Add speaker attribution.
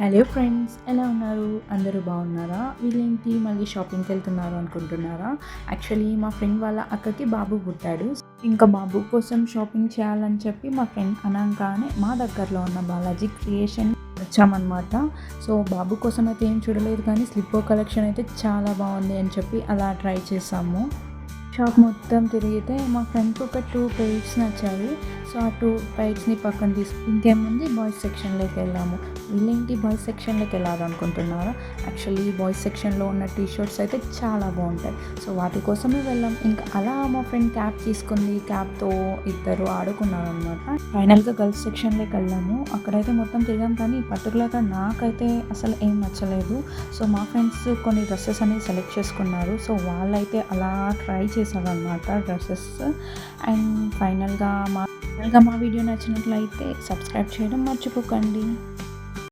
Speaker 1: Hello friends, ఎలా ఉన్నారు? అందరూ బాగున్నారా? వీళ్ళేంటి మళ్ళీ షాపింగ్కి వెళ్తున్నారు అనుకుంటున్నారా? యాక్చువల్లీ మా ఫ్రెండ్ వాళ్ళ అక్కకి బాబు పుట్టాడు. ఇంకా బాబు కోసం షాపింగ్ చేయాలని చెప్పి మా ఫ్రెండ్ అనంగానే మా దగ్గరలో ఉన్న బాలాజీ క్రియేషన్ వచ్చామన్నమాట. సో బాబు కోసం అయితే ఏం చూడలేదు, కానీ స్లిప్పర్ కలెక్షన్ అయితే చాలా బాగుంది అని చెప్పి అలా ట్రై చేసాము. షాప్ మొత్తం తిరిగితే మా ఫ్రెండ్కి ఒక 2 పెయిర్స్ నచ్చాయి. సో ఆ 2 పెయిర్స్ని పక్కన తీసుకుని ఇంకేముంది బాయ్స్ సెక్షన్లోకి వెళ్ళాము. వీళ్ళేంటి బాయ్స్ సెక్షన్లోకి వెళ్ళాలనుకుంటున్నారా? యాక్చువల్లీ బాయ్స్ సెక్షన్లో ఉన్న టీ షర్ట్స్ అయితే చాలా బాగుంటాయి. సో వాటి కోసమే వెళ్ళాం. ఇంకా అలా మా ఫ్రెండ్ క్యాప్ తీసుకుంది. క్యాప్తో ఇద్దరు ఆడుకున్నారనమాట. ఫైనల్గా గర్ల్స్ సెక్షన్లోకి వెళ్ళాము. అక్కడైతే మొత్తం తిరిగాం, కానీ పర్టికులర్గా నాకైతే అసలు ఏం నచ్చలేదు. సో మా ఫ్రెండ్స్ కొన్ని డ్రెస్సెస్ అనేవి సెలెక్ట్ చేసుకున్నారు. సో వాళ్ళైతే అలా ట్రై చేశారనమాట డ్రెస్సెస్. అండ్ ఫైనల్గా మా వీడియో నచ్చినట్లయితే సబ్స్క్రైబ్ చేయడం మర్చిపోకండి.